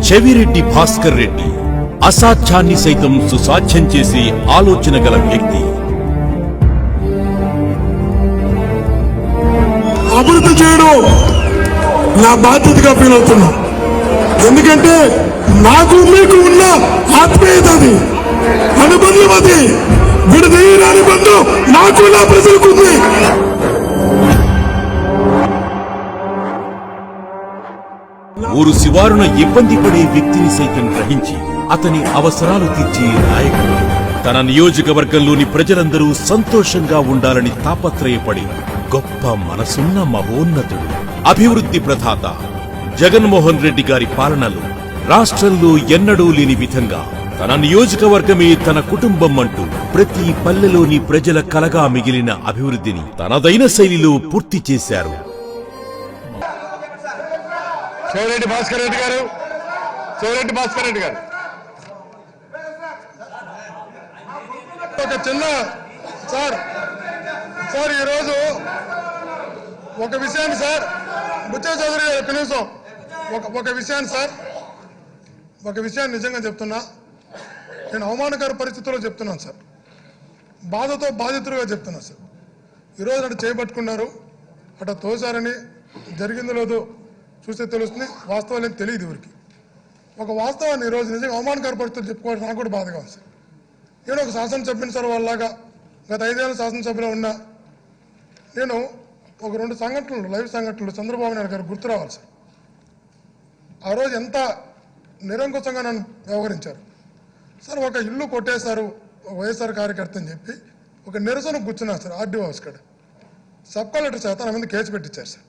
చెవిరెడ్డి భాస్కర్ రెడ్డి అసాధ్యాన్ని సైతం సుసాధ్యం చేసే ఆలోచన గల వ్యక్తి. అభివృద్ధి చేయడం నా బాధ్యతగా ఫీల్ అవుతున్నా. ఎందుకంటే నాకు మీకు ఉన్న ఆత్మీయత అది, అనుబంధం అది, విడదీయని అనుబంధం నాకు నా ప్రజలకు ఉంది. ఊరు శివారున ఇబ్బంది పడే వ్యక్తిని సైతం గ్రహించి అతని అవసరాలు తీర్చే నాయకుడు. తన నియోజకవర్గంలోని ప్రజలందరూ సంతోషంగా ఉండాలని తాపత్రయపడి గొప్ప మనసున్న మహోన్నతుడు. అభివృద్ధి ప్రదాత జగన్మోహన్ రెడ్డి గారి పాలనలో రాష్ట్రంలో ఎన్నడూ లేని విధంగా తన నియోజకవర్గమే తన కుటుంబం అంటూ ప్రతి పల్లెలోని ప్రజల కలగా మిగిలిన అభివృద్ధిని తనదైన శైలిలో పూర్తి చేశారు. చెవిరెడ్డి భాస్కర్ రెడ్డి గారు, చెవిరెడ్డి భాస్కర్ రెడ్డి గారు ఒక చిన్న సార్ ఈరోజు ఒక విషయాన్ని సార్ బుచ్చయ్య చౌదరి గారు కనీసం ఒక విషయాన్ని సార్ ఒక విషయాన్ని నిజంగా చెప్తున్నా. నేను అవమానకర పరిస్థితుల్లో చెప్తున్నాను సార్, బాధతో బాధితులుగా చెప్తున్నా సార్. ఈరోజు అటు చేయబట్టుకున్నారు, అటు తోసారని జరిగిందో లేదో చూస్తే తెలుస్తుంది, వాస్తవాలు ఏం తెలియదు ఎవరికి. ఒక వాస్తవాన్ని ఈరోజు నిజంగా అవమానకర పరిస్థితులు చెప్పుకోవడం నాకు కూడా బాధగా ఉంది సార్. నేను ఒక శాసనసభ్యుని సార్, వాళ్ళలాగా గత 5 ఏళ్ళ శాసనసభ్యులో ఉన్నా. నేను ఒక 2 సంఘటనలు, లైవ్ సంఘటనలు చంద్రబాబు నాయుడు గారు గుర్తు రావాలి సార్. ఆ రోజు ఎంత నిరంకుశంగా నన్ను వ్యవహరించారు సార్. ఒక ఇల్లు కొట్టేశారు వైఎస్ఆర్ కార్యకర్త అని చెప్పి ఒక నిరసన కూర్చున్నారు సార్ ఆర్డీఓ హౌస్ కాడ. సబ్ కలెక్టర్ చేత నా మీద కేసు పెట్టించారు సార్.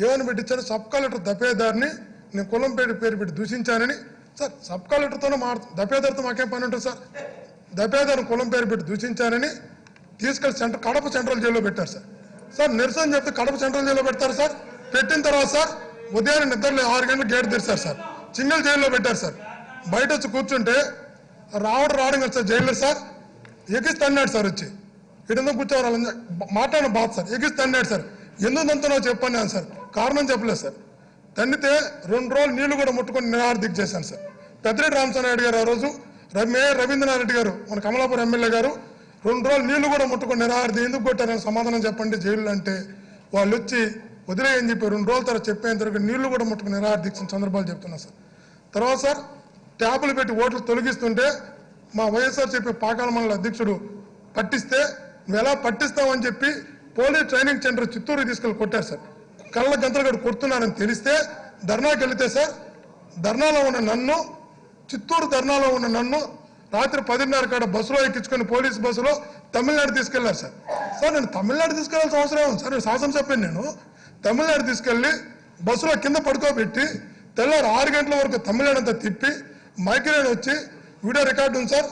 ఏమని పెట్టించారు? సబ్ కలెక్టర్ దపేదారిని నేను కులం పేరు పెట్టి దూషించానని. సార్ సబ్ కలెక్టర్తోనే దపేదారితో మాకేం పని ఉంటుంది సార్? దపేదారిని కులం పేరు పెట్టి దూషించానని తీసుకెళ్లి కడప సెంట్రల్ జైల్లో పెట్టారు సార్. సార్ నిరసన చెప్తే కడప సెంట్రల్ జైల్లో పెడతారు సార్. పెట్టిన తర్వాత సార్ ఉదయాన్నే నిద్రలో 6 గంటలకు గేట్ తెరిచారు సార్. సింగిల్ జైల్లో పెట్టారు సార్. బయట వచ్చి కూర్చుంటే రావడం కదా సార్ జైల్లో సార్. ఎగిసి తన్నాడు సార్. వచ్చి ఇటందుకు కూర్చోవాలి మాట్లాడిన బాధ సార్. ఎగిసి తన్నాడు సార్. ఎందుకంతనో చెప్పాను సార్, కారణం చెప్పలేదు సార్. తన్నితే 2 రోజులు నీళ్లు కూడా ముట్టుకొని నిరాహారదీక్ష చేశాను సార్. పెద్దిరెడ్డి రామచంద్రనాయుడు గారు ఆ రోజు మేయర్ రవీంద్రనాథ్ రెడ్డి గారు, మన కమలాపురం ఎమ్మెల్యే గారు 2 రోజులు నీళ్లు కూడా ముట్టుకొని నిరాహారదీక్ష ఎందుకు కొట్టారని సమాధానం చెప్పండి జైలు అంటే వాళ్ళు వచ్చి వదిలేయని చెప్పి 2 రోజుల తర్వాత చెప్పేంత వరకు నీళ్లు కూడా ముట్టుకుని నిరాహారదీక్ష సందర్భాలు చెప్తున్నా సార్. తర్వాత సార్ ట్యాపులు పెట్టి ఓట్లు తొలగిస్తుంటే మా వైఎస్ఆర్ చెప్పి పాకాల మండల అధ్యక్షుడు పట్టిస్తే నువ్వు ఎలా పట్టిస్తావని చెప్పి పోలీస్ ట్రైనింగ్ సెంటర్ చిత్తూరు తీసుకెళ్ళి కొట్టారు సార్. కళ్ళ గంతలు కూడా కొడుతున్నారని తెలిస్తే ధర్నాకి వెళితే సార్, ధర్నాలో ఉన్న నన్ను, చిత్తూరు ధర్నాలో ఉన్న నన్ను రాత్రి 10:30 కాడ బస్సులో ఎక్కించుకొని పోలీసు బస్సులో తమిళనాడు తీసుకెళ్లారు సార్. సార్ నేను తమిళనాడు తీసుకెళ్లాల్సిన అవసరం ఉంది సార్. నేను శాసనసభ్యుని, నేను తమిళనాడు తీసుకెళ్లి బస్సులో కింద పడుకోబెట్టి తెల్లారు 6 గంటల వరకు తమిళనాడు అంతా తిప్పి మైక్రేన్ వచ్చి వీడియో రికార్డు ఉంది సార్.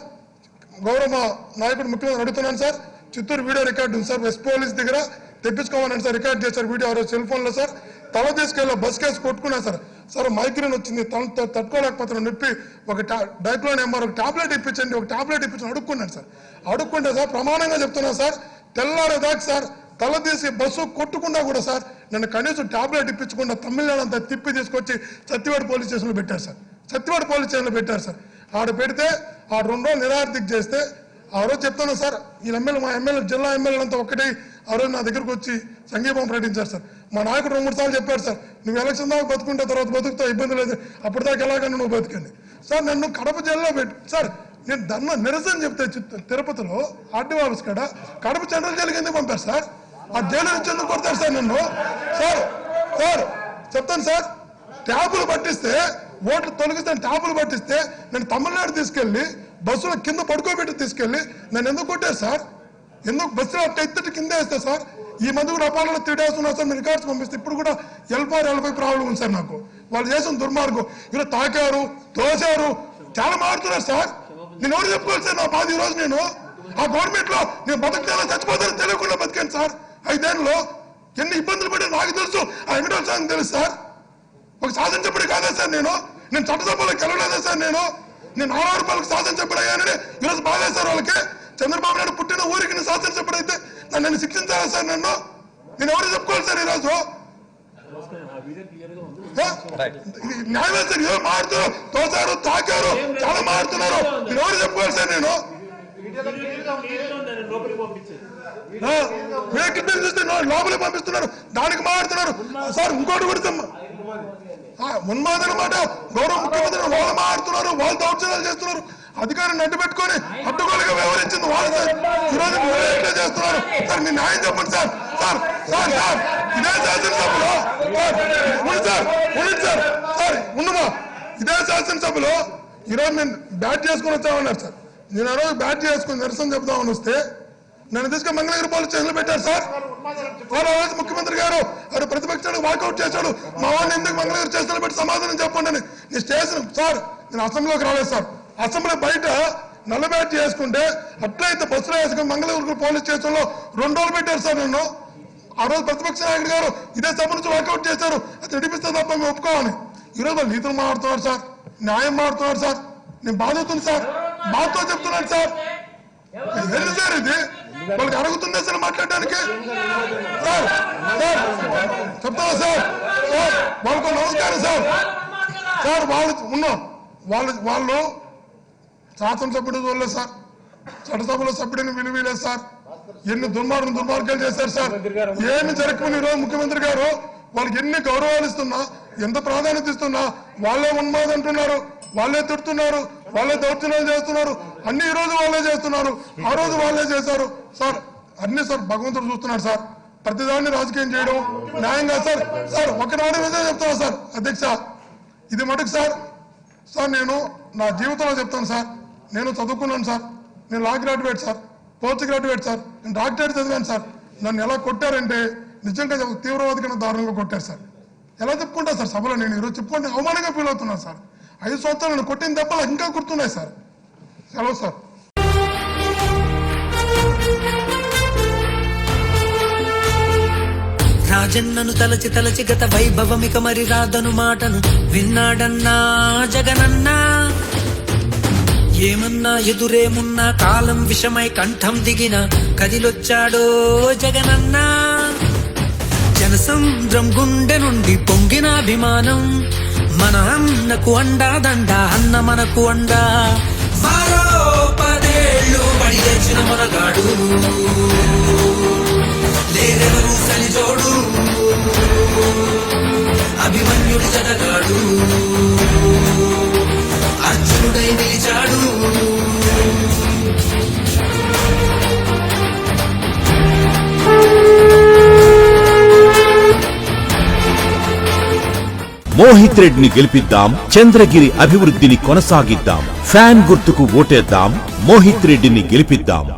గౌరవ నాయకుడు ముఖ్యమంత్రి అడుగుతున్నాను సార్, చిత్తూరు వీడియో రికార్డు ఉంది సార్. వెస్ట్ పోలీస్ దగ్గర తెప్పించుకోమని సార్. రికార్డ్ చేశారు వీడియో ఆ రోజు సెల్ ఫోన్లో సార్. తల తీసుకెళ్ళి బస్ కేసు కొట్టుకున్నా సార్. సార్ మైగ్రేన్ వచ్చింది, తట్టుకోలేకపోతున్నా నొప్పి, ఒక డైక్లోన్ ఎంఆర్ ఒక టాబ్లెట్ ఇప్పించండి, ఒక టాబ్లెట్ ఇప్పించండి అడుక్కున్నాను సార్. అడుక్కుంటే సార్ ప్రమాణంగా చెప్తున్నా సార్, తెల్లారేదాకా సార్ తల తీసి బస్సు కొట్టుకుండా కూడా సార్ నన్ను కనీసం టాబ్లెట్ ఇప్పించకుండా తమిళనాడు అంతా తిప్పి తీసుకొచ్చి సత్యవాడ పోలీస్ స్టేషన్లో పెట్టారు సార్. సత్యవాడ పోలీస్ స్టేషన్లో పెట్టారు సార్. ఆడ పెడితే ఆ 2 రోజులు నిరాహారదీక్ష చేస్తే ఆ రోజు చెప్తాను సార్, ఈ ఎమ్మెల్యే మా ఎమ్మెల్యే జిల్లా ఎమ్మెల్యే అంతా ఒక్కటే ఆ రోజు నా దగ్గరకు వచ్చి సంఘీభావం ప్రకటించారు సార్. మా నాయకుడు 2-3 సార్లు చెప్పారు సార్, నువ్వు ఎలక్షన్ దాకా బతుకుంటే తర్వాత బతుకుతావు, ఇబ్బంది లేదు, అప్పటిదాకా ఎలాగన్నా నువ్వు బతికండి సార్. నన్ను కడప జైల్లో పెట్టు సార్. నేను నిరసన చెప్తే తిరుపతిలో ఆర్డీఓ ఆఫీస్ కాడ కడప సెంట్రల్ జైలుకి ఎందుకు పంపారు సార్? ఆ జైలు నుంచి ఎందుకు కొడతారు సార్ నన్ను? సార్ చెప్తాను సార్, ట్యాపులు పట్టిస్తే ఓట్లు తొలగిస్తే ట్యాపులు పట్టిస్తే నేను తమిళనాడు తీసుకెళ్ళి బస్సులో కింద పడుకోబెట్టి తీసుకెళ్ళి నన్ను ఎందుకు కొట్టారు సార్? ఎందుకు బస్సులో ఎత్తుటి కింద వేస్తే సార్? ఈ మంది కూడా అపాలలో 3 days ఉన్నా సార్. మీరు రికార్డ్స్ పంపిస్తే ఇప్పుడు కూడా L4, L5 ప్రాబ్లం ఉంది సార్. నాకు వాళ్ళు చేసిన దుర్మార్గం ఇలా తాకారు, తోసారు, చాలా మారుతున్నారు సార్. నేను ఎవరు చెప్పుకోవాలి సార్ నా బాధ? ఈ రోజు నేను ఆ గవర్నమెంట్ లో నేను బతకలేదా చచ్చిపోతానని తెలియకుండా బతికాను సార్. 5 ఏళ్ళలో ఎన్ని ఇబ్బందులు పడి నాకు తెలుసు, ఆ వెంకటేశ్వర తెలుసు సార్. ఒక శాసనసభ్యుడు కాదా సార్? నేను చట్టసభలోకి వెళ్ళలేదా సార్? నేను 6 రూపాయలకు శాసనసభ్యుడు అయ్యానని ఈరోజు బాధే సార్ వాళ్ళకి. చంద్రబాబు నాయుడు పుట్టిన ఊరికి నేను శాసనసభ్యుడు అయితే నన్ను శిక్షించాలా సార్? నేను ఎవరు చెప్పుకోవాలి సార్ ఈరోజు? ఇది న్యాయమే సార్. ఏదో మారుతున్నారు, తోసారు, తాకారు, చాలా మారుతున్నారు. మీరు ఎవరు చెప్పుకోవాలి సార్? నేను వెహికల్ బిల్ చూస్తే లోపలికి పంపిస్తున్నారు, దానికి మారుతున్నారు సార్. ఇంకోటి కూడా ఉన్మాదన మాట. గౌరవ ముఖ్యమంత్రి వాళ్ళు మారుతున్నారు, వాళ్ళు దౌర్జన్యాలు చేస్తున్నారు. అధికారిని అడ్డు పెట్టుకొని అడ్డుగోలుగా వ్యవహరించింది వాళ్ళు సార్. ఈరోజు ఎట్లా చేస్తున్నారు సార్? మీ న్యాయం చెప్పండి సార్. సార్ సార్ సార్ ఇదే శాసనసభలో సార్ ఉన్నమా ఇదే శాసనసభలో ఈరోజు నేను బ్యాట్ చేసుకుని వచ్చామన్నారు సార్. నేను ఆ రోజు బ్యాట్ చేసుకుని నిరసన చెప్తామని వస్తే నన్ను తీసుకొని మంగళగిరి పోలీస్ స్టేషన్లో పెట్టారు సార్. ఆ రోజు ముఖ్యమంత్రి గారు అటు ప్రతిపక్షానికి వాకౌట్ చేశాడు. మా వాడిని ఎందుకు మంగళగిరి స్టేషన్లో పెట్టి సమాధానం చెప్పండి అని. నీ స్టేషన్ సార్ నేను అసెంబ్లీలోకి రాలేదు సార్. అసెంబ్లీ బయట నల్ల బ్యాట్ చేసుకుంటే అట్లయితే బస్సులో వేసుకుని మంగళగిరి పోలీస్ స్టేషన్లో 2 రోజులు పెట్టారు సార్ నన్ను. ఆ రోజు ప్రతిపక్ష నాయకుడు గారు ఇదే సభ నుంచి వాకౌట్ చేశారు. అది నడిపిస్తే తప్ప మేము ఒప్పుకోవాలి. ఈరోజు వాళ్ళు నీతులు మారుతున్నారు సార్, న్యాయం మారుతున్నారు సార్. నేను బాధవుతుంది సార్, బాధతో చెప్తున్నాను సార్. ఏంటి సార్ ఇది? వాళ్ళకి అడుగుతుంది అసలు మాట్లాడడానికి సార్. సార్ చెప్తావా సార్? సార్ వాళ్ళకు నమస్కారం సార్. సార్ వాళ్ళు ఉన్నాం, వాళ్ళు శాసనసభ్యుడు చూడలేదు సార్, చట్టసభలో సభ్యుడిని విలువలేదు సార్. ఎన్ని దుర్మార్గాలు చేశారు సార్. ఏమి జరగమని ఈరోజు ముఖ్యమంత్రి గారు వాళ్ళకి ఎన్ని గౌరవాలు ఇస్తున్నా, ఎంత ప్రాధాన్యత ఇస్తున్నా వాళ్ళే ఉన్మాదం అంటున్నారు, వాళ్ళే తిడుతున్నారు, వాళ్ళే దౌర్జన్యాలు చేస్తున్నారు. అన్ని ఈ రోజు వాళ్ళే చేస్తున్నారు, ఆ రోజు వాళ్ళే చేశారు సార్. అన్ని సార్ భగవంతుడు చూస్తున్నాడు సార్. ప్రతిదాన్ని రాజకీయం చేయడం న్యాయంగా సార్. సార్ ఒకనాడు విజయం చెప్తాను సార్ అధ్యక్ష, ఇది మటుకు సార్. సార్ నేను నా జీవితంలో చెప్తాను సార్, నేను చదువుకున్నాను సార్. నేను law graduate sir, post graduate sir, నేను డాక్టరేట్ చదివాను సార్. నన్ను ఎలా కొట్టారంటే నిజంగా తీవ్రవాది కన్నా దారుణంగా కొట్టారు సార్. ఎలా చెప్పుకుంటా సార్ సభలో? నేను ఈరోజు చెప్పుకుంటే అవమానంగా ఫీల్ అవుతున్నాను సార్. 5 సంవత్సరాలు నన్ను కొట్టిన దెబ్బలు ఇంకా గుర్తున్నాయి సార్. సెలవు సార్. రాజన్నను తలచి తలచి గత వైభవమిక మరి రాదను మాటను విన్నాడన్నా జగనన్నా. ఏమన్నా ఎదురేమున్నా కాలం విషమై కంఠం దిగిన కదిలొచ్చాడో జగనన్నా. జనసముద్రం గుండె నుండి పొంగిన అభిమానం మన అన్నకు అండా దండ, అన్న మనకు అండా. మరో 10 ఏళ్ళు పడి తెచ్చిన మనగాడు, లేరెవరు సలిజోడు, అభిమన్యుడి జతగాడు, అర్జునుడై నిలిచాడు. మోహిత్ రెడ్డిని గెలిపిద్దాం, చంద్రగిరి అభివృద్ధిని కొనసాగిద్దాం. ఫ్యాన్ గుర్తుకు ఓటేద్దాం, మోహిత్ రెడ్డిని గెలిపిద్దాం.